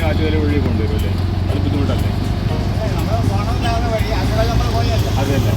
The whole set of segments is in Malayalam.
ആറ്റുകാല വഴി കൊണ്ടുവരും അല്ലേ? അത് ബുദ്ധിമുട്ടല്ലേ? അതല്ലേ.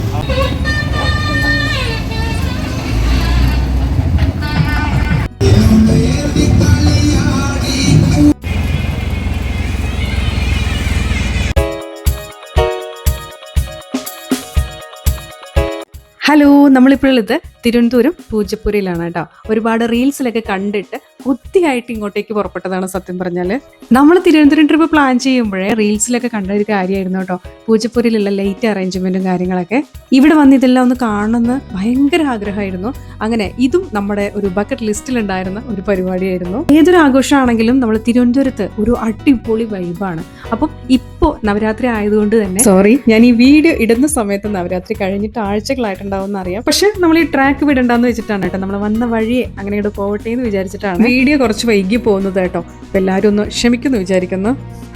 ഹലോ, നമ്മളിപ്പോഴുള്ളത് തിരുവനന്തപുരം പൂജപ്പുരയിലാണ് കേട്ടോ. ഒരുപാട് റീൽസിലൊക്കെ കണ്ടിട്ട് ബുദ്ധിയായിട്ട് ഇങ്ങോട്ടേക്ക് പുറപ്പെട്ടതാണ്. സത്യം പറഞ്ഞാൽ നമ്മൾ തിരുവനന്തപുരം ട്രിപ്പ് പ്ലാൻ ചെയ്യുമ്പോഴേ റീൽസിലൊക്കെ കണ്ട ഒരു കാര്യമായിരുന്നു കേട്ടോ, പൂജപ്പുരയിലുള്ള ലൈറ്റ് അറേഞ്ച്മെന്റും കാര്യങ്ങളൊക്കെ. ഇവിടെ വന്ന് ഇതെല്ലാം ഒന്ന് കാണണമെന്ന് ഭയങ്കര ആഗ്രഹമായിരുന്നു. അങ്ങനെ ഇതും നമ്മുടെ ഒരു ബക്കറ്റ് ലിസ്റ്റിലുണ്ടായിരുന്ന ഒരു പരിപാടിയായിരുന്നു. ഏതൊരു ആഘോഷമാണെങ്കിലും നമ്മൾ തിരുവനന്തപുരത്ത് ഒരു അടിപൊളി വൈബാണ്. അപ്പം ഇപ്പോൾ നവരാത്രി ആയതുകൊണ്ട് തന്നെ, സോറി ഞാൻ ഈ വീഡിയോ ഇടുന്ന സമയത്ത് നവരാത്രി കഴിഞ്ഞിട്ട് ആഴ്ചകളായിട്ടുണ്ടാവും അറിയാം. പക്ഷെ നമ്മൾ ഈ ട്രാക്ക് വിടണ്ടെന്ന് വെച്ചിട്ടാണ് കേട്ടോ, നമ്മൾ വന്ന വഴിയെ അങ്ങനെ ഇവിടെ പോവട്ടെ എന്ന് വിചാരിച്ചിട്ടാണ് വീഡിയോ കുറച്ച് വൈകി പോകുന്നത് കേട്ടോ. അപ്പൊ എല്ലാവരും ഒന്ന് ക്ഷമിക്കുന്നു വിചാരിക്കുന്നു.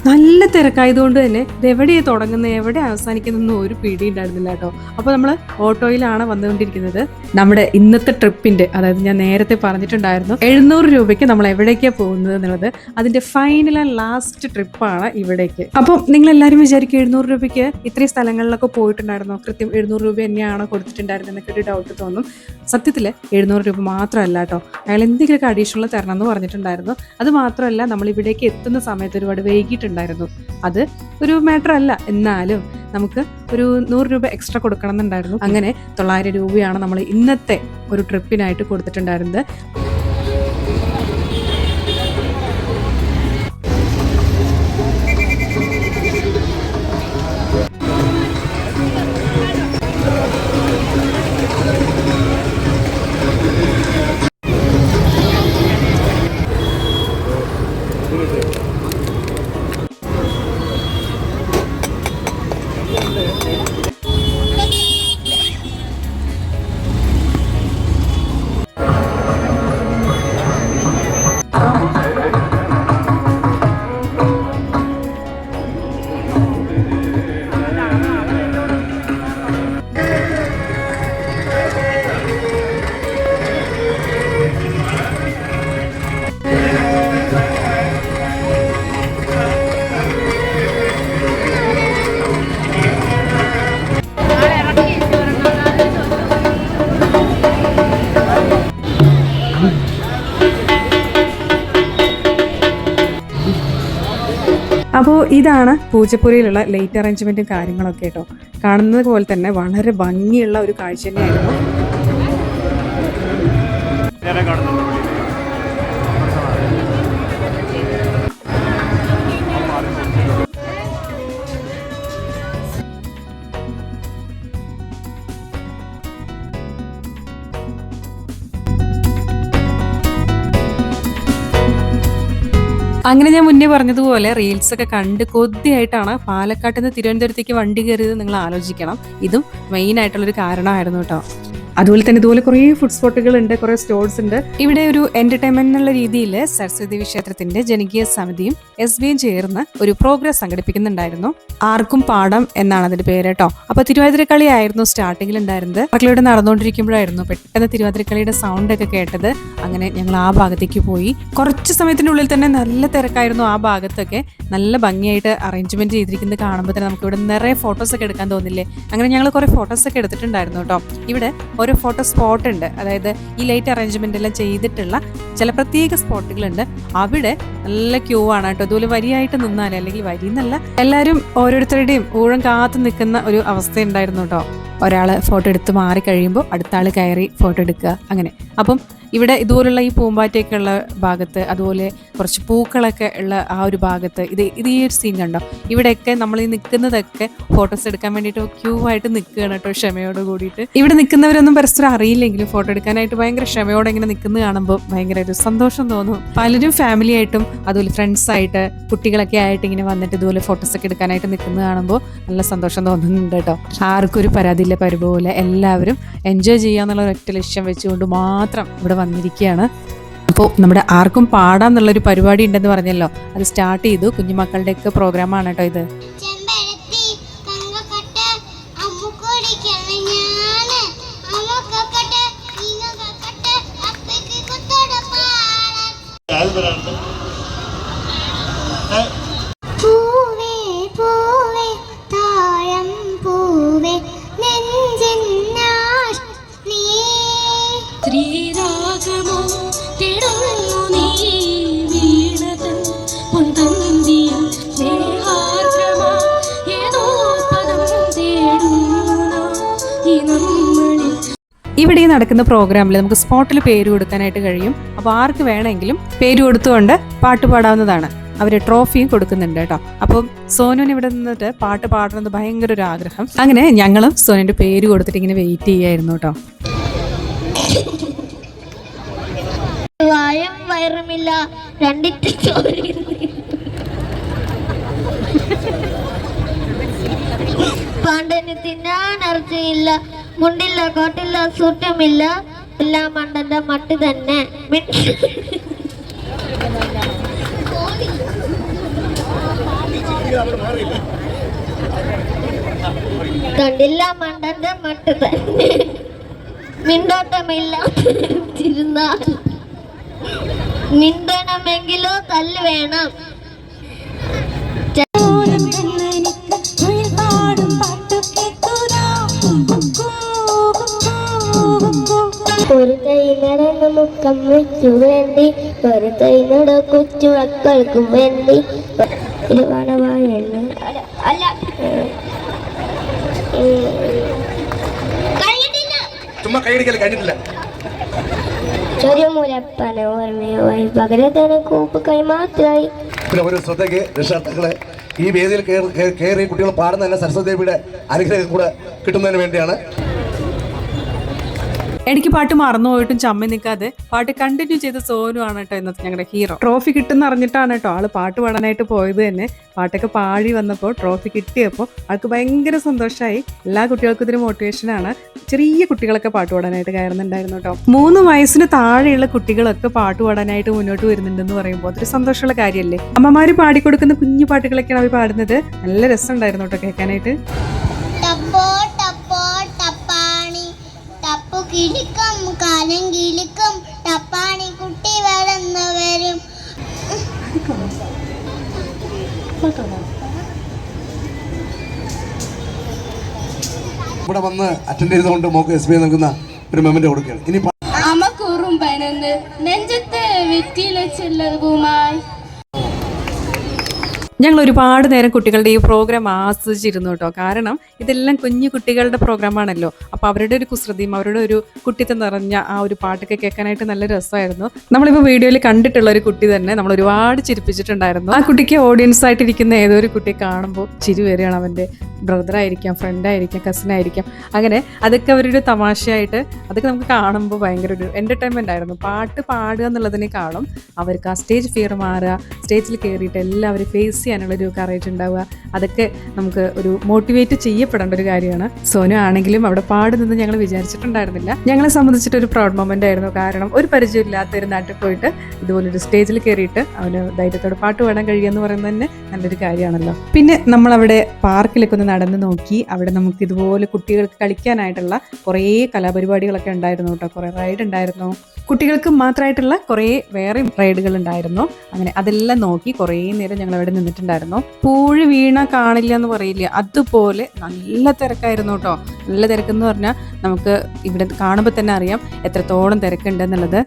നല്ല തിരക്കായതുകൊണ്ട് തന്നെ ഇത് എവിടെയാണ് തുടങ്ങുന്നത് എവിടെ അവസാനിക്കുന്നതെന്നും ഒരു പിടി ഉണ്ടായിരുന്നില്ല കേട്ടോ. അപ്പോൾ നമ്മൾ ഓട്ടോയിലാണ് വന്നുകൊണ്ടിരിക്കുന്നത്. നമ്മുടെ ഇന്നത്തെ ട്രിപ്പിന്റെ, അതായത് ഞാൻ നേരത്തെ പറഞ്ഞിട്ടുണ്ടായിരുന്നു 700 രൂപയ്ക്ക് നമ്മൾ എവിടേക്കാണ് പോകുന്നത് എന്നുള്ളത്, അതിന്റെ ഫൈനൽ ആൻഡ് ലാസ്റ്റ് ട്രിപ്പാണ് ഇവിടേക്ക്. അപ്പം നിങ്ങൾ എല്ലാവരും വിചാരിക്കും 700 രൂപയ്ക്ക് ഇത്രയും സ്ഥലങ്ങളിലൊക്കെ പോയിട്ടുണ്ടായിരുന്നോ, കൃത്യം 700 രൂപ തന്നെയാണോ കൊടുത്തിട്ടുണ്ടായിരുന്നത് എന്നൊക്കെ ഒരു ഡൗട്ട് തോന്നും. സത്യത്തിൽ 700 രൂപ മാത്രമല്ല കേട്ടോ, അയാൾ എന്തെങ്കിലുമൊക്കെ അഡീഷണൽ തരണം എന്ന് പറഞ്ഞിട്ടുണ്ടായിരുന്നു. അത് മാത്രമല്ല, നമ്മൾ ഇവിടേക്ക് എത്തുന്ന സമയത്ത് ഒരുപാട് വൈകിട്ടുണ്ടായിരുന്നു. അത് ഒരു മാറ്റർ അല്ല, എന്നാലും നമുക്ക് ഒരു 100 രൂപ എക്സ്ട്രാ കൊടുക്കണം എന്നുണ്ടായിരുന്നു. അങ്ങനെ 900 രൂപയാണ് നമ്മൾ ഇന്നത്തെ ഒരു ട്രിപ്പിനായിട്ട് കൊടുത്തിട്ടുണ്ടായിരുന്നത്. അപ്പോൾ ഇതാണ് പൂജപ്പുരയിലുള്ള ലൈറ്റ് അറേഞ്ച്മെൻറ്റും കാര്യങ്ങളൊക്കെ കേട്ടോ. കാണുന്നത് പോലെ തന്നെ വളരെ ഭംഗിയുള്ള ഒരു കാഴ്ച തന്നെയായിരുന്നു. അങ്ങനെ ഞാൻ മുന്നേ പറഞ്ഞതുപോലെ റീൽസ് ഒക്കെ കണ്ട് കൊതിയായിട്ടാണ് പാലക്കാട്ടിൽ നിന്ന് തിരുവനന്തപുരത്തേക്ക് വണ്ടി കയറിയത്. നിങ്ങൾ ആലോചിക്കണം, ഇതും മെയിൻ ആയിട്ടുള്ളൊരു കാരണമായിരുന്നു കേട്ടോ. അതുപോലെ തന്നെ ഇതുപോലെ കുറേ ഫുഡ് സ്പോട്ടുകൾ ഉണ്ട്, കുറേ സ്റ്റോൾസ് ഉണ്ട്. ഇവിടെ ഒരു എന്റർടൈൻമെന്റ് എന്നുള്ള രീതിയിൽ സരസ്വതി ക്ഷേത്രത്തിന്റെ ജനകീയ സമിതിയും SBയും ചേർന്ന് ഒരു പ്രോഗ്രാം സംഘടിപ്പിക്കുന്നുണ്ടായിരുന്നു. ആർക്കും പാടം എന്നാണ് അതിന്റെ പേര് കേട്ടോ. അപ്പൊ തിരുവാതിരക്കളി ആയിരുന്നു സ്റ്റാർട്ടിങ്ങിൽ ഉണ്ടായിരുന്നത്. മക്കളിവിടെ നടന്നുകൊണ്ടിരിക്കുമ്പോഴായിരുന്നു പെട്ടെന്ന് തിരുവാതിരക്കളിയുടെ സൗണ്ട് ഒക്കെ കേട്ടത്. അങ്ങനെ ഞങ്ങൾ ആ ഭാഗത്തേക്ക് പോയി. കുറച്ച് സമയത്തിനുള്ളിൽ തന്നെ നല്ല തിരക്കായിരുന്നു ആ ഭാഗത്തൊക്കെ. നല്ല ഭംഗിയായിട്ട് അറേഞ്ച്മെന്റ് ചെയ്തിരിക്കുന്നത് കാണുമ്പോൾ തന്നെ നമുക്ക് ഇവിടെ നിറയെ ഫോട്ടോസ് ഒക്കെ എടുക്കാൻ തോന്നില്ലേ. അങ്ങനെ ഞങ്ങൾ കുറെ ഫോട്ടോസ് ഒക്കെ എടുത്തിട്ടുണ്ടായിരുന്നു കേട്ടോ. ഇവിടെ ഒരു ഫോട്ടോ സ്പോട്ട് ഉണ്ട്, അതായത് ഈ ലൈറ്റ് അറേഞ്ച്മെന്റ് എല്ലാം ചെയ്തിട്ടുള്ള ചില പ്രത്യേക സ്പോട്ടുകളുണ്ട്. അവിടെ നല്ല ക്യൂ ആണ് കേട്ടോ. അതുപോലെ വരിയായിട്ട് നിന്നാലേ, അല്ലെങ്കിൽ വരി എന്നല്ല, എല്ലാവരും ഓരോരുത്തരുടെയും ഊഴം കാത്തു നിൽക്കുന്ന ഒരു അവസ്ഥ ഉണ്ടായിരുന്നു കേട്ടോ. ഒരാൾ ഫോട്ടോ എടുത്ത് മാറി കഴിയുമ്പോൾ അടുത്ത ആൾ കയറി ഫോട്ടോ എടുക്കുക, അങ്ങനെ. അപ്പം ഇവിടെ ഇതുപോലുള്ള ഈ പൂമ്പാറ്റയൊക്കെ ഉള്ള ഭാഗത്ത്, അതുപോലെ കുറച്ച് പൂക്കളൊക്കെ ഉള്ള ആ ഒരു ഭാഗത്ത്, ഇത് ഈ ഒരു സീൻ കണ്ടോ. ഇവിടെയൊക്കെ നമ്മൾ ഈ നിൽക്കുന്നതൊക്കെ ഫോട്ടോസ് എടുക്കാൻ വേണ്ടിയിട്ട് ക്യൂ ആയിട്ട് നിൽക്കുകയാണ് കേട്ടോ, ക്ഷമയോട് കൂടിയിട്ട്. ഇവിടെ നിൽക്കുന്നവരൊന്നും പരസ്പരം അറിയില്ലെങ്കിലും ഫോട്ടോ എടുക്കാനായിട്ട് ഭയങ്കര ക്ഷമയോടെ ഇങ്ങനെ നിൽക്കുന്നത് കാണുമ്പോൾ ഭയങ്കര ഒരു സന്തോഷം തോന്നും. പലരും ഫാമിലി ആയിട്ടും അതുപോലെ ഫ്രണ്ട്സായിട്ട് കുട്ടികളൊക്കെ ആയിട്ട് ഇങ്ങനെ വന്നിട്ട് ഇതുപോലെ ഫോട്ടോസൊക്കെ എടുക്കാനായിട്ട് നിൽക്കുന്നത് കാണുമ്പോൾ നല്ല സന്തോഷം തോന്നുന്നുണ്ട് കേട്ടോ. ആർക്കും ഒരു പരാതിയില്ല, പരിപോലെ എല്ലാവരും എൻജോയ് ചെയ്യാന്നുള്ള ഒരൊറ്റ ലക്ഷ്യം വെച്ചുകൊണ്ട് മാത്രം ഇവിടെ വന്നിരിക്കുകയാണ്. അപ്പോൾ നമ്മുടെ ആർക്കും പാടാന്നുള്ളൊരു പരിപാടി ഉണ്ടെന്ന് പറഞ്ഞല്ലോ, അത് സ്റ്റാർട്ട് ചെയ്തു. കുഞ്ഞുമക്കളുടെയൊക്കെ പ്രോഗ്രാമാണ് കേട്ടോ ഇത്. ശ്രീരാഗമോ തിടങ്ങു നീ വീണതൻ പൊന്തന്തിയ സ്നേഹാർദ്രമാ ഏതോ പദം തേടുന്ന ഈ നമ്മളിൽ. ഇവിടെ ഈ നടക്കുന്ന പ്രോഗ്രാമിൽ നമുക്ക് സ്പോട്ടിൽ പേര് കൊടുക്കാനായിട്ട് കഴിയും. അപ്പോൾ ആർക്ക് വേണമെങ്കിലും പേര് കൊടുത്തുകൊണ്ട് പാട്ട് പാടാവുന്നതാണ്. അവര് ട്രോഫിയും കൊടുക്കുന്നുണ്ട് കേട്ടോ. അപ്പം സോനുവിന് ഇവിടെ നിന്നിട്ട് പാട്ട് പാടണമെന്ന് ഭയങ്കര ഒരു ആഗ്രഹം. അങ്ങനെ ഞങ്ങളും സോനുവിന്റെ പേര് കൊടുത്തിട്ട് ഇങ്ങനെ വെയിറ്റ് ചെയ്യായിരുന്നു കേട്ടോ. വായും വയറുമില്ല, രണ്ടിട്ട് പാണ്ടന് തിന്നാൻ ഇറച്ചിയില്ല, മുണ്ടില്ല കോട്ടില്ല സൂട്ടുമില്ല, എല്ലാം മണ്ടന്റെ മട്ട് തന്നെ. കണ്ടില്ല മണ്ടന്റെ മട്ട് തന്നെ, മിണ്ടോട്ടമില്ലാതിരുന്നാൽ മിണ്ടണമെങ്കിലോ തല്ല് വേണം. ഒരു കൈനടന്ന് മുക്കം വെച്ചു വേണ്ടി, ഒരു കൈനട കൊച്ചു മക്കൾക്കും വേണ്ടി, ചെറുമുലപ്പന ഓർമ്മയായി പകരത്തിന് കൂപ്പ് കൈമാറ്റായി. ഒരു ശ്രദ്ധയ്ക്ക് രക്ഷാർത്ഥികളെ, ഈ വേദിയിൽ കയറി കുട്ടികൾ പാടുന്ന തന്നെ സരസ്വതി ദേവിയുടെ അനുഗ്രഹം കൂടെ കിട്ടുന്നതിന് വേണ്ടിയാണ്. എനിക്ക് പാട്ട് മറന്നുപോയിട്ടും ചമ്മി നിൽക്കാതെ പാട്ട് കണ്ടിന്യൂ ചെയ്ത സോനു ആണ് കേട്ടോ ഇന്നത്തെ ഞങ്ങളുടെ ഹീറോ. ട്രോഫി കിട്ടുന്ന അറിഞ്ഞിട്ടാണ് കേട്ടോ ആള് പാട്ട് പാടാനായിട്ട് പോയത് തന്നെ. പാട്ടൊക്കെ പാടി വന്നപ്പോൾ ട്രോഫി കിട്ടിയപ്പോൾ ആൾക്ക് ഭയങ്കര സന്തോഷമായി. എല്ലാ കുട്ടികൾക്കും ഇതിന് മോട്ടിവേഷനാണ്. ചെറിയ കുട്ടികളൊക്കെ പാട്ട് പാടാനായിട്ട് കയറുന്നുണ്ടായിരുന്നു കേട്ടോ. 3 വയസ്സിന് താഴെയുള്ള കുട്ടികളൊക്കെ പാട്ട് പാടാനായിട്ട് മുന്നോട്ട് വരുന്നുണ്ടെന്ന് പറയുമ്പോൾ അതൊരു സന്തോഷമുള്ള കാര്യമല്ലേ. അമ്മമാര് പാടിക്കൊടുക്കുന്ന കുഞ്ഞു പാട്ടുകളൊക്കെയാണ് അവർ പാടുന്നത്. നല്ല രസമുണ്ടായിരുന്നു കേട്ടോ കേൾക്കാനായിട്ട്. കിളിക്കും കാലം കിളിക്കും ടപ്പാണി കുട്ടി വളർന്നു വരും. ഇവിടെ വന്ന് അറ്റൻഡ് ചെയ്തുകൊണ്ട് മോക്ക് SBI നൽകുന്ന ഒരു മെമ്മന്റ് കൊടുക്കുകയാണ്. ഇനി അമ്മക്കൂറും പനന്ന് നെഞ്ചത്ത് വെറ്റിലച്ചുള്ളതുമായി. ഞങ്ങൾ ഒരുപാട് നേരം കുട്ടികളുടെ ഈ പ്രോഗ്രാം ആസ്വദിച്ചിരുന്നു കേട്ടോ. കാരണം ഇതെല്ലാം കുഞ്ഞു കുട്ടികളുടെ പ്രോഗ്രാമാണല്ലോ. അപ്പോൾ അവരുടെ ഒരു കുസൃതിയും അവരുടെ ഒരു കുട്ടിത്തം നിറഞ്ഞ ആ ഒരു പാട്ടൊക്കെ കേൾക്കാനായിട്ട് നല്ല രസമായിരുന്നു. നമ്മളിപ്പോൾ വീഡിയോയിൽ കണ്ടിട്ടുള്ള ഒരു കുട്ടി തന്നെ നമ്മൾ ഒരുപാട് ചിരിപ്പിച്ചിട്ടുണ്ടായിരുന്നു. ആ കുട്ടിക്ക് ഓഡിയൻസ് ആയിട്ടിരിക്കുന്ന ഏതോ ഒരു കുട്ടിയെ കാണുമ്പോൾ ചിരി വരികയാണ്. അവൻ്റെ ബ്രദറായിരിക്കാം, ഫ്രണ്ടായിരിക്കാം, കസിനായിരിക്കാം. അങ്ങനെ അതൊക്കെ അവരൊരു തമാശയായിട്ട് അതൊക്കെ നമുക്ക് കാണുമ്പോൾ ഭയങ്കര ഒരു എൻ്റർടൈൻമെൻ്റ് ആയിരുന്നു. പാട്ട് പാടുക എന്നുള്ളതിനേക്കാളും അവർക്ക് ആ സ്റ്റേജ് ഫിയർ മാറുക, സ്റ്റേജിൽ കയറിയിട്ട് എല്ലാവരും ഫേസ് ചെയ്യാനുള്ളൊരു കറേജ് ഉണ്ടാവുക, അതൊക്കെ നമുക്ക് ഒരു മോട്ടിവേറ്റ് ചെയ്യപ്പെടേണ്ട ഒരു കാര്യമാണ്. സോനു ആണെങ്കിലും അവിടെ പാടുന്നത് ഞങ്ങൾ വിചാരിച്ചിട്ടുണ്ടായിരുന്നില്ല. ഞങ്ങളെ സംബന്ധിച്ചിട്ടൊരു പ്രൗഡ് മൊമെൻ്റ് ആയിരുന്നു. കാരണം ഒരു പരിചയമില്ലാത്ത ഒരു നാട്ടിൽ പോയിട്ട് ഇതുപോലൊരു സ്റ്റേജിൽ കയറിയിട്ട് അവന് ധൈര്യത്തോടെ പാട്ട് പാടാൻ കഴിയുക എന്ന് പറയുന്നത് തന്നെ നല്ലൊരു കാര്യമാണല്ലോ. പിന്നെ നമ്മളവിടെ പാർക്കിലൊക്കെ ഒന്ന് നടന്ന് നോക്കി. അവിടെ നമുക്ക് ഇതുപോലെ കുട്ടികൾക്ക് കളിക്കാനായിട്ടുള്ള കുറേ കലാപരിപാടികളൊക്കെ ഉണ്ടായിരുന്നു കേട്ടോ. കുറേ റൈഡ് ഉണ്ടായിരുന്നു. കുട്ടികൾക്ക് മാത്രമായിട്ടുള്ള കുറേ വേറെ റൈഡുകൾ ഉണ്ടായിരുന്നു. അങ്ങനെ അതെല്ലാം നോക്കി കുറേ നേരം ഞങ്ങൾ അവിടെ നിന്നിട്ടുണ്ടായിരുന്നു. പൂഴി വീണ കാണില്ല എന്ന് പറയില്ല, അതുപോലെ നല്ല തിരക്കായിരുന്നു കേട്ടോ. നല്ല തിരക്കെന്ന് പറഞ്ഞാൽ നമുക്ക് ഇവിടെ കാണുമ്പോൾ തന്നെ അറിയാം എത്രത്തോളം തിരക്കുണ്ടെന്നുള്ളത്.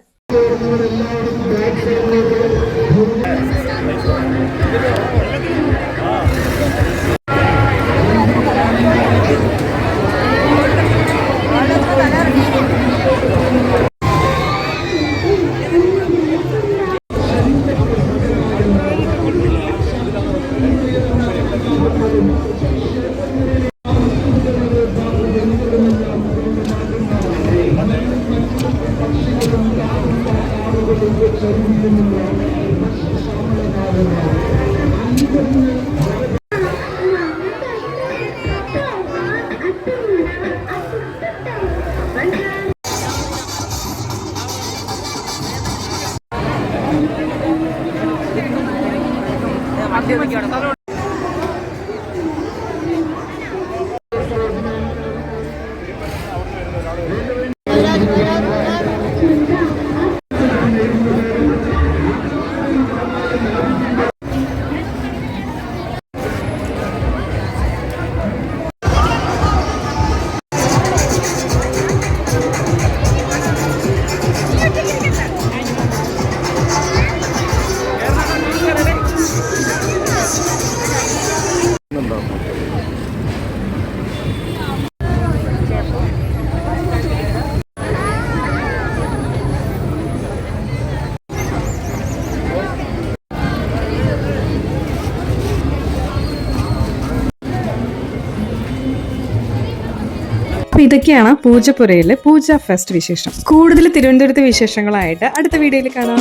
അപ്പൊ ഇതൊക്കെയാണ് പൂജപ്പുരയിലെ പൂജ ഫെസ്റ്റ് വിശേഷം. കൂടുതൽ തിരുവനന്തപുരത്തെ വിശേഷങ്ങളായിട്ട് അടുത്ത വീഡിയോയിൽ കാണാം.